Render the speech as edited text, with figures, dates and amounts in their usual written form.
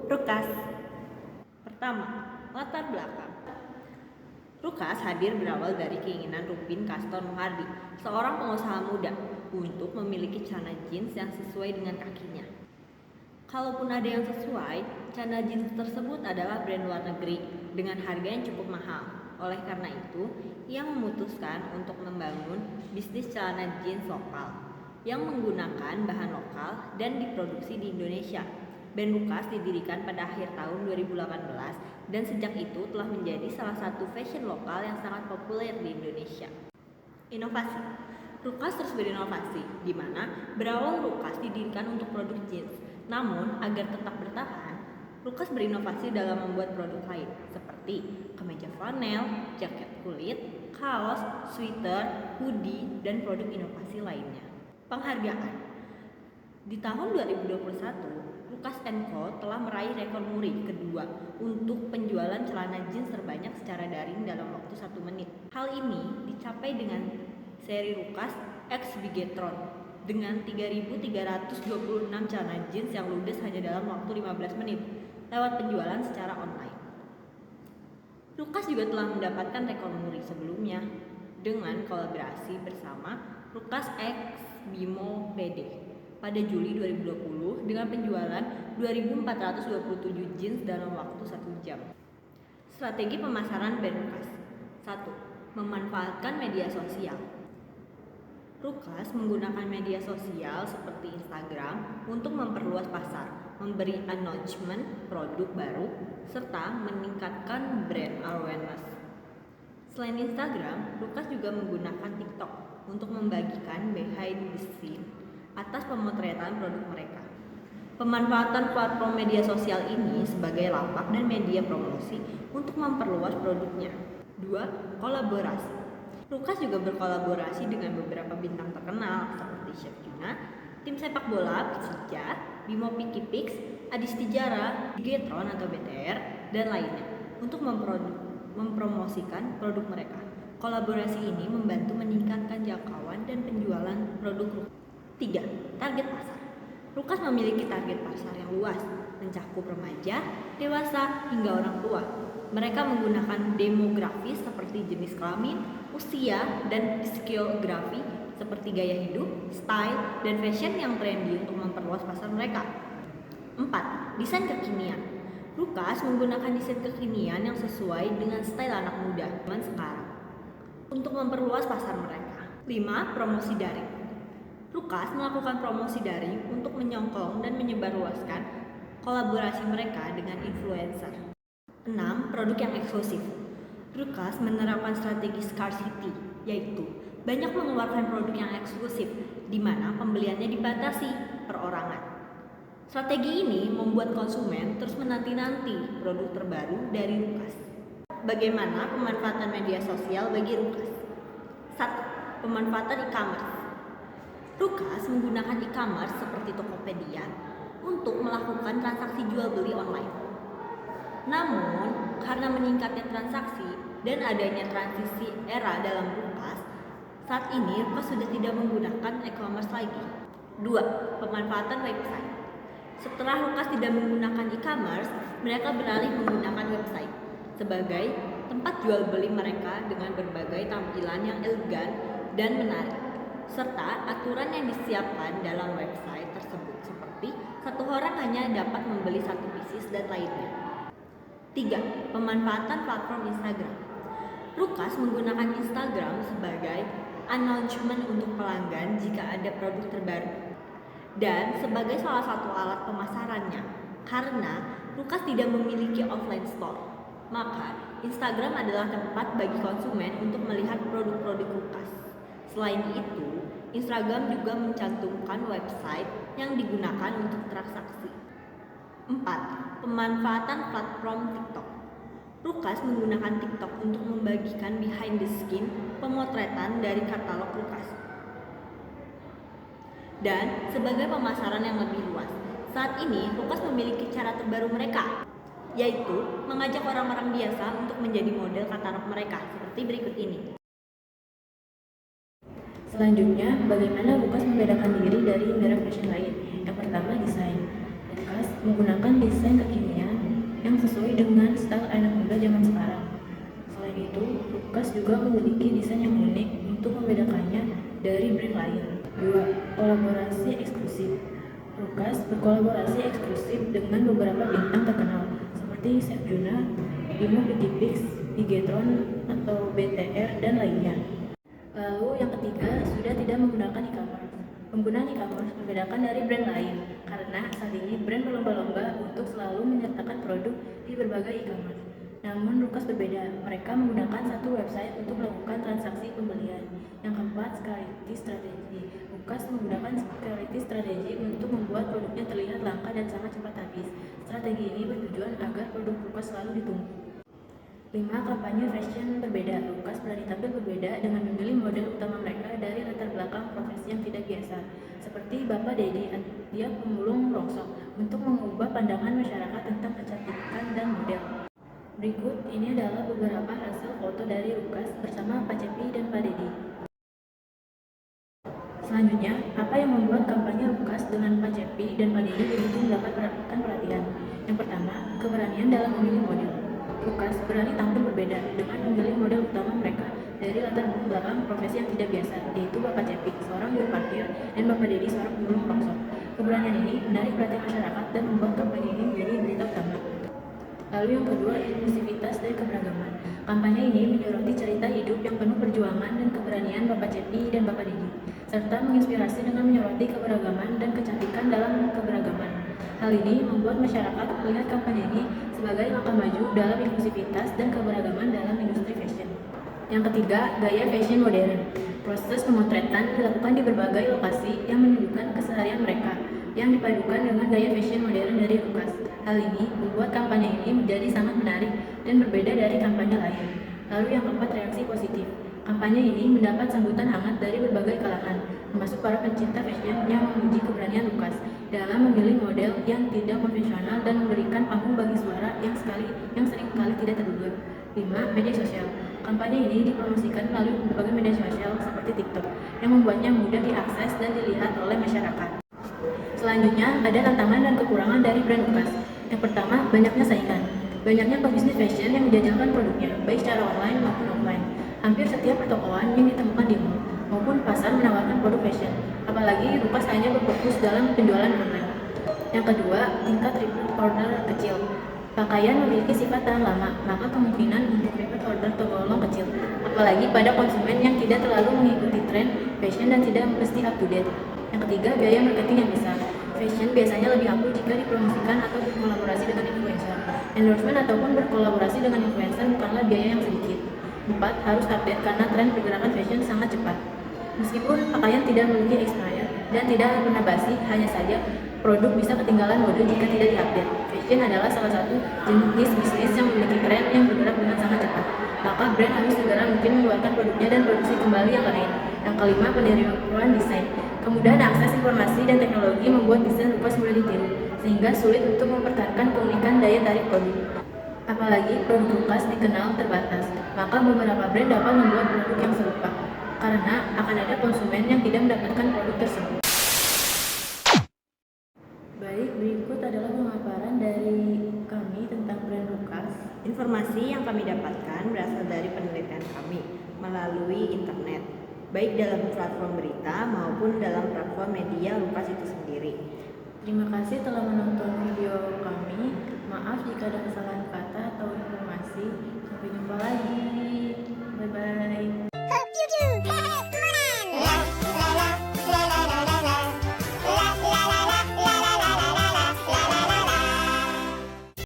Rukas. Pertama, latar belakang. Rukas hadir berawal dari keinginan Rupin Kastor Mohardi, seorang pengusaha muda, untuk memiliki celana jeans yang sesuai dengan kakinya. Kalaupun ada yang sesuai, celana jeans tersebut adalah brand luar negeri dengan harga yang cukup mahal. Oleh karena itu, ia memutuskan untuk membangun bisnis celana jeans lokal yang menggunakan bahan lokal dan diproduksi di Indonesia. Band Rukas didirikan pada akhir tahun 2018 dan sejak itu telah menjadi salah satu fashion lokal yang sangat populer di Indonesia. Inovasi. Rukas terus berinovasi, di mana berawal Rukas didirikan untuk produk jeans. Namun, agar tetap bertahan, Rukas berinovasi dalam membuat produk lain seperti kemeja flanel, jaket kulit, kaos, sweater, hoodie, dan produk inovasi lainnya. Penghargaan. Di tahun 2021, Rukas & Co telah meraih rekor muri kedua untuk penjualan celana jeans terbanyak secara daring dalam waktu 1 menit. Hal ini dicapai dengan seri Rukas X Bigetron dengan 3.326 celana jeans yang ludes hanya dalam waktu 15 menit lewat penjualan secara online. Rukas juga telah mendapatkan rekor muri sebelumnya dengan kolaborasi bersama Rukas X Bimo PD pada Juli 2020 dengan penjualan 2.427 jeans dalam waktu 1 jam. Strategi pemasaran band Rukas. 1. Memanfaatkan media sosial. Rukas menggunakan media sosial seperti Instagram untuk memperluas pasar, memberi announcement produk baru, serta meningkatkan brand awareness. Selain Instagram, Rukas juga menggunakan TikTok untuk membagikan behind the scene atas pemotretan produk mereka. Pemanfaatan platform media sosial ini sebagai lapak dan media promosi untuk memperluas produknya. 2. Kolaborasi. Rukas juga berkolaborasi dengan beberapa bintang terkenal seperti Chef Juna, tim sepak bola Persija, Bimo Pikipix, Adis Tijara, Bigetron atau BTR, dan lainnya untuk mempromosikan produk mereka. Kolaborasi ini membantu meningkatkan jangkauan dan penjualan produk Rukas. 3. Target pasar. Rukas memiliki target pasar yang luas, mencakup remaja, dewasa, hingga orang tua. Mereka menggunakan demografis seperti jenis kelamin, usia, dan psikografi seperti gaya hidup, style, dan fashion yang trendy untuk memperluas pasar mereka. 4. Desain kekinian. Rukas menggunakan desain kekinian yang sesuai dengan style anak muda zaman sekarang untuk memperluas pasar mereka. 5. Promosi daring. Rukas melakukan promosi daring untuk menyongkong dan menyebarluaskan kolaborasi mereka dengan influencer. 6. Produk yang eksklusif. Rukas menerapkan strategi scarcity, yaitu banyak mengeluarkan produk yang eksklusif, di mana pembeliannya dibatasi perorangan. Strategi ini membuat konsumen terus menanti-nanti produk terbaru dari Rukas. Bagaimana pemanfaatan media sosial bagi Rukas? 1. Pemanfaatan e-commerce. Rukas menggunakan e-commerce seperti Tokopedia untuk melakukan transaksi jual beli online. Namun, karena meningkatnya transaksi dan adanya transisi era dalam Rukas, saat ini Rukas sudah tidak menggunakan e-commerce lagi. 2. Pemanfaatan website. Setelah Rukas tidak menggunakan e-commerce, mereka beralih menggunakan website sebagai tempat jual beli mereka dengan berbagai tampilan yang elegan dan menarik, serta aturan yang disiapkan dalam website tersebut seperti satu orang hanya dapat membeli 1 pieces dan lainnya. 3. Pemanfaatan platform Instagram. Rukas menggunakan Instagram sebagai announcement untuk pelanggan jika ada produk terbaru dan sebagai salah satu alat pemasarannya. Karena Rukas tidak memiliki offline store, maka Instagram adalah tempat bagi konsumen untuk melihat produk-produk Rukas. Selain itu, Instagram juga mencantumkan website yang digunakan untuk transaksi. 4. Pemanfaatan platform TikTok. Rukas menggunakan TikTok untuk membagikan behind the scene pemotretan dari katalog Rukas dan sebagai pemasaran yang lebih luas. Saat ini, Rukas memiliki cara terbaru mereka, yaitu mengajak orang-orang biasa untuk menjadi model katalog mereka seperti berikut ini. Selanjutnya, bagaimana Rukas membedakan diri dari merek fashion lain? Yang pertama, desain. Rukas menggunakan desain kekinian yang sesuai dengan style anak muda zaman sekarang. Selain itu, Lukas juga memiliki desain yang unik untuk membedakannya dari brand lain. 2. Kolaborasi eksklusif. Lukas berkolaborasi eksklusif dengan beberapa bintang terkenal seperti Chef Juna, Bimo Pix, Bigetron atau BTR, dan lainnya. Lalu yang ketiga, sudah tidak menggunakan e-commerce. Penggunaan e-commerce membedakan dari brand lain karena saat ini brand berlomba-lomba untuk selalu menyertakan produk di berbagai e-commerce. Namun Lukas berbeda, mereka menggunakan satu website untuk melakukan transaksi pembelian. Yang keempat, scarcity strategy. Lukas menggunakan scarcity strategy untuk membuat produknya terlihat langka dan sangat cepat habis. Strategi ini bertujuan agar produk Lukas selalu ditunggu. 5. Kampanye fashion berbeda. Lukas berani tampil berbeda dengan memilih model utama mereka dari latar belakang profesi yang tidak biasa. Seperti Bapak Dedi, dia pemulung rongsok untuk mengubah pandangan masyarakat tentang kecantikan dan model. Berikut ini adalah beberapa hasil foto dari Lukas bersama Pak Cepi dan Pak Dedi. Selanjutnya, apa yang membuat kampanye Lukas dengan Pak Cepi dan Pak Dedi begitu mendapatkan perhatian? Yang pertama, keberanian dalam memilih model. Lukas berani tampil berbeda dengan memilih model utama mereka dari latar belakang profesi yang tidak biasa, yaitu Bapak Cepi, seorang juru parkir, dan Bapak Dedi, seorang pemulung rongsok. Keberanian ini menarik perhatian masyarakat dan membuat kampanye ini menjadi berita utama. Lalu yang kedua, inklusivitas dan keberagaman. Kampanye ini menyoroti cerita hidup yang penuh perjuangan dan keberanian Bapak Cepi dan Bapak Dedi, serta menginspirasi dengan menyoroti keberagaman dan kecantikan dalam keberagaman. Hal ini membuat masyarakat melihat kampanye ini sebagai langkah maju dalam inklusivitas dan keberagaman dalam industri fashion. Yang ketiga, gaya fashion modern. Proses pemotretan dilakukan di berbagai lokasi yang menunjukkan keseharian mereka, yang dipadukan dengan gaya fashion modern dari Lukas. Hal ini membuat kampanye ini menjadi sangat menarik dan berbeda dari kampanye lain. Lalu yang keempat, reaksi positif. Kampanye ini mendapat sambutan hangat dari berbagai kalangan, termasuk para pencinta fashion yang memuji keberanian Lukas dalam memilih model yang tidak konvensional dan memberikan panggung bagi suara yang seringkali tidak terduga. 5. Media sosial. Kampanye ini dipromosikan melalui berbagai media sosial seperti TikTok, yang membuatnya mudah diakses dan dilihat oleh masyarakat. Selanjutnya, ada tantangan dan kekurangan dari brand Lukas. Yang pertama, banyaknya saingan. Banyaknya pebisnis fashion yang menjajalkan produknya, baik secara online maupun offline. Hampir setiap pertokoan yang ditemukan di mall maupun pasar menawarkan produk fashion. Apalagi Lukas hanya berfokus dalam penjualan online. Yang kedua, tingkat repeat order kecil. Pakaian memiliki sifat tahan lama, maka kemungkinan untuk repeat order tergolong kecil. Apalagi pada konsumen yang tidak terlalu mengikuti tren fashion dan tidak mesti up to date. Yang ketiga, biaya marketing yang besar. Fashion biasanya lebih ampuh jika dipromosikan atau berkolaborasi dengan influencer. Endorsement ataupun berkolaborasi dengan influencer bukanlah biaya yang sedikit. 4. Harus update karena tren pergerakan fashion sangat cepat. Meskipun pakaian tidak memiliki expired dan tidak pernah basi, hanya saja produk bisa ketinggalan mode jika tidak diupdate. Fashion adalah salah satu jenis bisnis yang memiliki tren yang bergerak dengan sangat cepat. Maka brand harus segera mungkin mengeluarkan produknya dan produksi kembali yang lain. Yang kelima, peniruan desain. Kemudahan akses informasi dan teknologi membuat desain Lukas mudah ditiru, sehingga sulit untuk mempertahankan keunikan daya tarik produk. Apalagi produk Lukas dikenal terbatas, maka beberapa brand dapat membuat produk yang serupa, karena akan ada konsumen yang tidak mendapatkan produk tersebut. Baik, berikut adalah pemaparan dari kami tentang brand Lukas. Informasi yang kami dapatkan berasal dari penelitian kami melalui internet, baik dalam platform berita maupun dalam platform media Lukas itu sendiri. Terima kasih telah menonton video kami. Maaf jika ada kesalahan kata atau informasi. Sampai jumpa lagi.